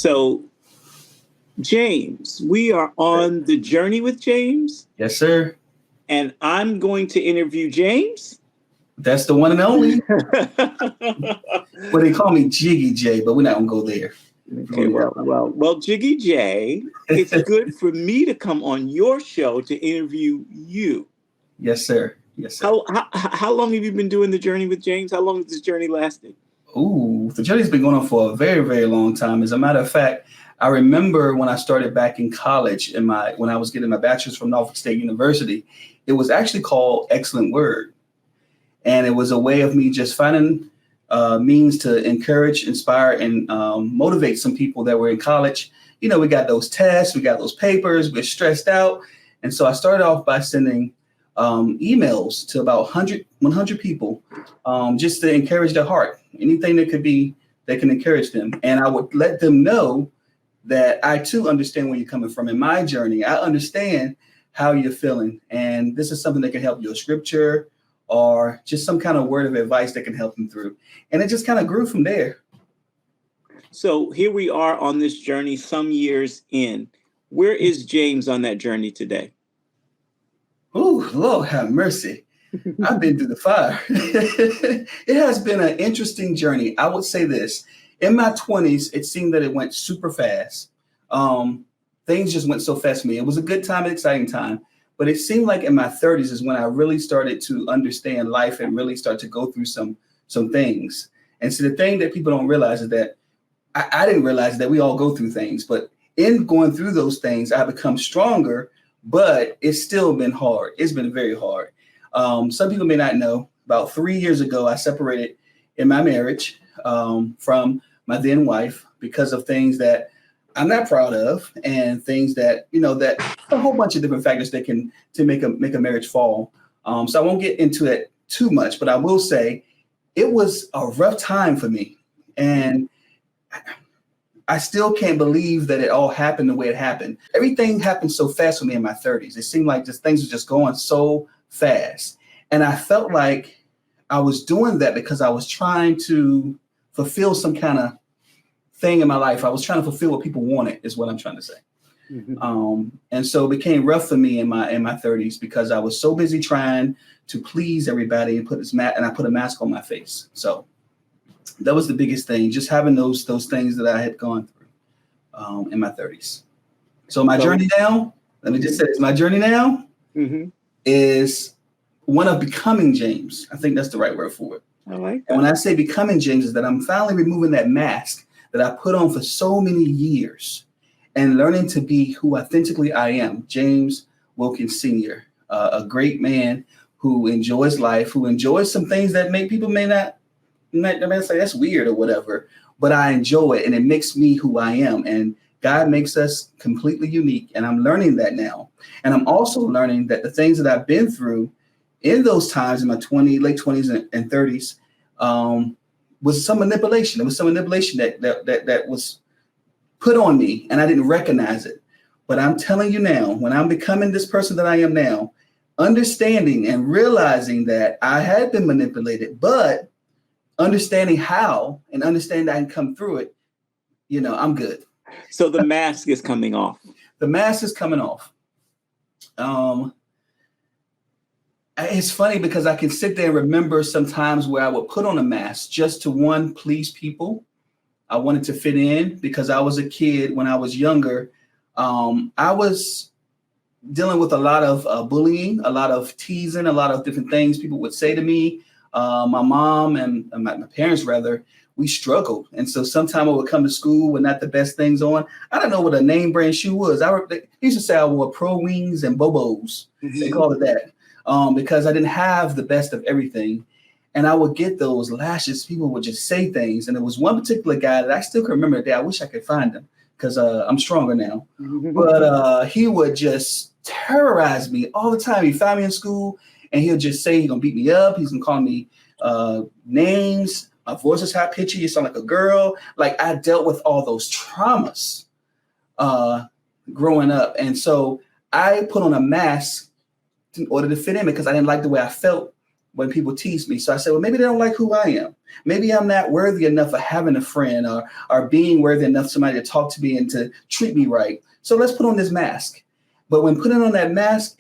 So, James, we are on the journey with James, Yes, sir. and I'm going to interview James. That's the one and only. Okay, Well, they call me Jiggy J, but we're not gonna go there. well, Jiggy J, it's good for me to come on your show to interview you. Yes, sir. Yes, sir. How long have you been doing the journey with James? How long has this journey lasted? Ooh, the journey's been going on for a very, very long time. As a matter of fact, I remember when I started back in college when I was getting my bachelor's from Norfolk State University, it was actually called Excellent Word. And it was a way of me just finding means to encourage, inspire, and motivate some people that were in college. You know, we got those tests, we got those papers, we're stressed out. And so I started off by sending emails to about 100 people just to encourage their heart, anything that can encourage them. And I would let them know that I too understand where you're coming from in my journey. I understand how you're feeling. And this is something that can help you, a scripture or just some kind of word of advice that can help them through. And it just kind of grew from there. So here we are on this journey some years in. Where is James on that journey today? Oh, Lord have mercy. I've been through the fire. It has been an interesting journey. I would say this. In my 20s, it seemed that it went super fast. Things just went so fast for me. It was a good time, an exciting time. But it seemed like in my 30s is when I really started to understand life and really start to go through some things. And so the thing that people don't realize is that I didn't realize that we all go through things. But in going through those things, I become stronger, but it's still been hard. It's been very hard. Some people may not know, about 3 years ago, I separated in my marriage from my then wife because of things that I'm not proud of and things that, that a whole bunch of different factors that can make a marriage fall. So I won't get into it too much, but I will say it was a rough time for me. And I still can't believe that it all happened the way it happened. Everything happened so fast for me in my 30s. It seemed like things were just going so fast. And I felt like I was doing that because I was trying to fulfill some kind of thing in my life. I was trying to fulfill what people wanted, is what I'm trying to say. Mm-hmm. And so it became rough for me in my 30s because I was so busy trying to please everybody and I put a mask on my face. So that was the biggest thing, just having those things that I had gone through in my 30s. So my journey now, let me just say this, my journey now is one of becoming James. I think that's the right word for it. I like that. And when I say becoming James, is that I'm finally removing that mask that I put on for so many years and learning to be who authentically I am, James Wilkins Sr., a great man who enjoys life, who enjoys some things that make people may say that's weird or whatever, but I enjoy it and it makes me who I am. And God makes us completely unique. And I'm learning that now. And I'm also learning that the things that I've been through in those times in my late 20s and 30s was some manipulation. It was some manipulation that was put on me and I didn't recognize it. But I'm telling you now, when I'm becoming this person that I am now, understanding and realizing that I had been manipulated, but understanding how and understanding that I can come through it, I'm good. So the mask is coming off. The mask is coming off. It's funny because I can sit there and remember sometimes where I would put on a mask just to, one, please people. I wanted to fit in because I was a kid when I was younger. I was dealing with a lot of bullying, a lot of teasing, a lot of different things people would say to me. My mom and my parents, rather, we struggled. And so sometime I would come to school with not the best things on. I don't know what a name brand shoe was. They used to say I wore Pro Wings and Bobos. Mm-hmm. They called it that because I didn't have the best of everything. And I would get those lashes. People would just say things. And there was one particular guy that I still can remember today. I wish I could find him because I'm stronger now. Mm-hmm. But he would just terrorize me all the time. He'd find me in school and he'll just say he's going to beat me up. He's going to call me names. My voice is high pitchy. You sound like a girl. Like I dealt with all those traumas growing up. And so I put on a mask in order to fit in because I didn't like the way I felt when people tease me. So I said, well, maybe they don't like who I am. Maybe I'm not worthy enough of having a friend or being worthy enough somebody to talk to me and to treat me right. So let's put on this mask. But when putting on that mask,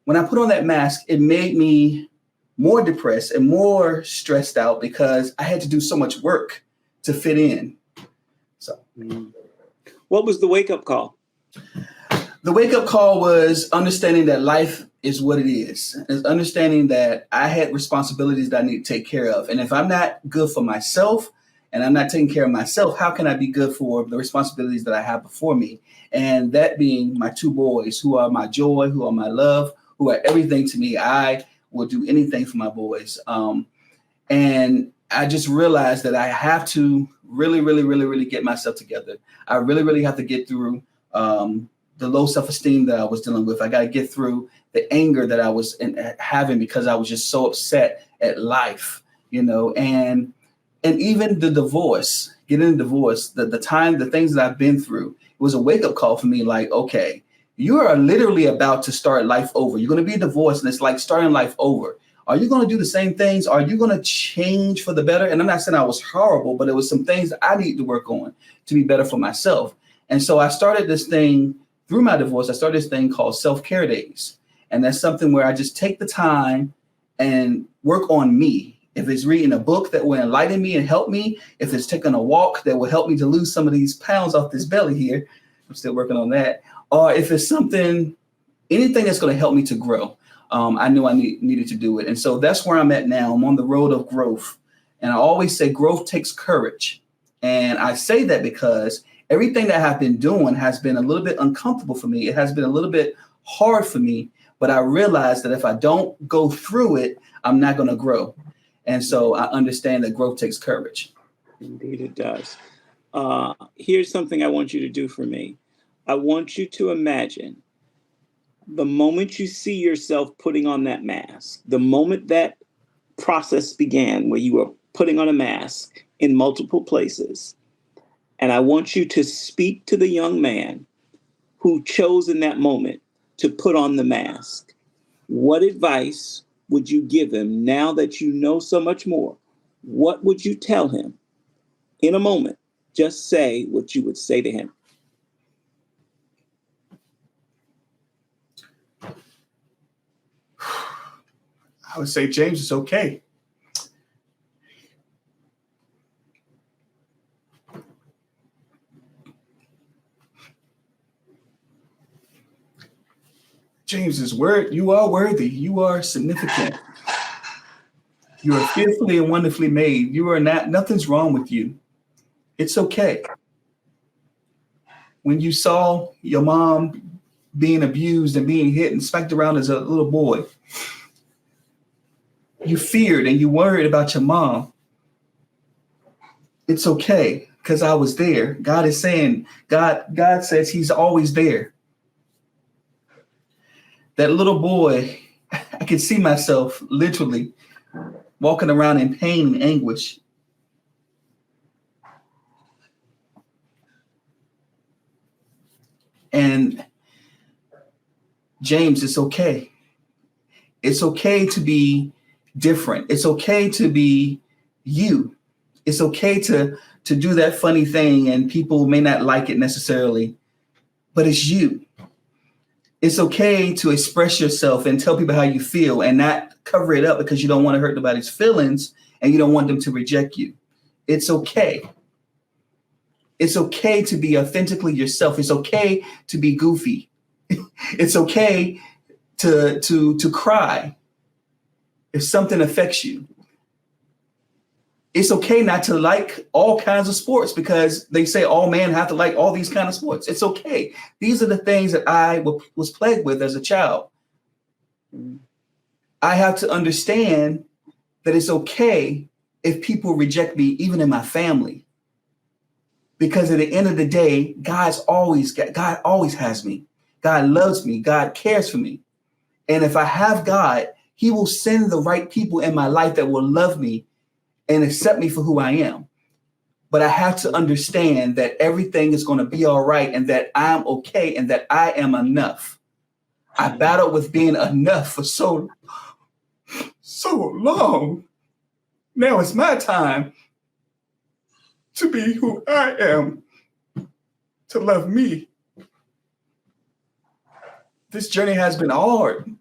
when I put on that mask, it made me more depressed and more stressed out because I had to do so much work to fit in. So, what was the wake-up call? The wake-up call was understanding that life is what it is. It's understanding that I had responsibilities that I need to take care of. And if I'm not good for myself and I'm not taking care of myself, how can I be good for the responsibilities that I have before me? And that being my two boys, who are my joy, who are my love, who are everything to me. I will do anything for my boys. And I just realized that I have to really get myself together. I really have to get through the low self-esteem that I was dealing with. I got to get through the anger that I was having because I was just so upset at life, and even the divorce, getting a divorce, the things that I've been through, it was a wake-up call for me. Like, okay, you are literally about to start life over. You're going to be divorced and it's like starting life over. Are you going to do the same things? Are you going to change for the better? And I'm not saying I was horrible, but it was some things that I need to work on to be better for myself. And so I started this thing through my divorce. I started this thing called self-care days. And that's something where I just take the time and work on me. If it's reading a book that will enlighten me and help me, if it's taking a walk that will help me to lose some of these pounds off this belly here, I'm still working on that. Or if it's anything that's going to help me to grow. I knew I needed to do it. And so that's where I'm at now. I'm on the road of growth. And I always say growth takes courage. And I say that because everything that I've been doing has been a little bit uncomfortable for me. It has been a little bit hard for me. But I realized that if I don't go through it, I'm not going to grow. And so I understand that growth takes courage. Indeed, it does. Here's something I want you to do for me. I want you to imagine the moment you see yourself putting on that mask, the moment that process began where you were putting on a mask in multiple places. And I want you to speak to the young man who chose in that moment to put on the mask. What advice would you give him now that you know so much more? What would you tell him in a moment? Just say what you would say to him. I would say, James, it's okay. James is you are worthy. You are significant. You are fearfully and wonderfully made. You are nothing's wrong with you. It's okay. When you saw your mom being abused and being hit and smacked around as a little boy, you feared and you worried about your mom. It's okay because I was there. God is saying, God says he's always there. That little boy, I could see myself literally walking around in pain and anguish. And James, it's okay. It's okay to be different. It's okay to be you. It's okay to do that funny thing and people may not like it necessarily, but it's you. It's okay to express yourself and tell people how you feel and not cover it up because you don't want to hurt nobody's feelings and you don't want them to reject you. It's okay. It's okay to be authentically yourself. It's okay to be goofy. It's okay to cry if something affects you. It's okay not to like all kinds of sports because they say all men have to like all these kind of sports. It's okay. These are the things that I was plagued with as a child. I have to understand that it's okay if people reject me, even in my family. Because at the end of the day, God always has me. God loves me. God cares for me. And if I have God, he will send the right people in my life that will love me and accept me for who I am. But I have to understand that everything is going to be all right and that I'm okay and that I am enough. I battled with being enough for so so long. Now it's my time to be who I am, to love me. This journey has been hard,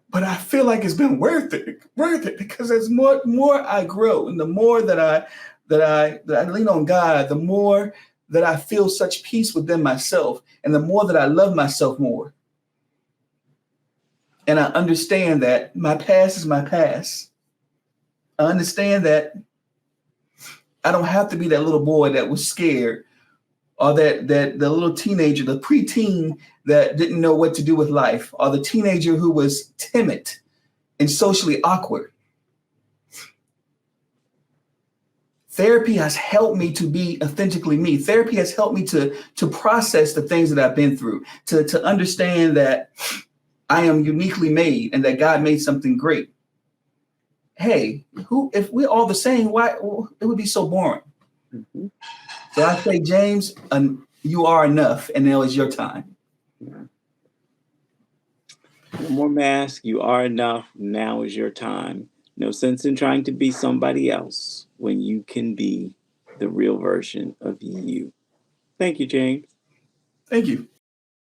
but I feel like it's been worth it because as more I grow, and the more that I lean on God, the more that I feel such peace within myself, and the more that I love myself more. And I understand that my past is my past. I understand that I don't have to be that little boy that was scared, or that the little teenager, the preteen that didn't know what to do with life, or the teenager who was timid and socially awkward. Therapy has helped me to be authentically me. Therapy has helped me to process the things that I've been through, to understand that I am uniquely made and that God made something great. Hey, if we're all the same, why it would be so boring? Mm-hmm. So I say, James, you are enough, and now is your time. Yeah. No more mask. You are enough. Now is your time. No sense in trying to be somebody else when you can be the real version of you. Thank you, James. Thank you.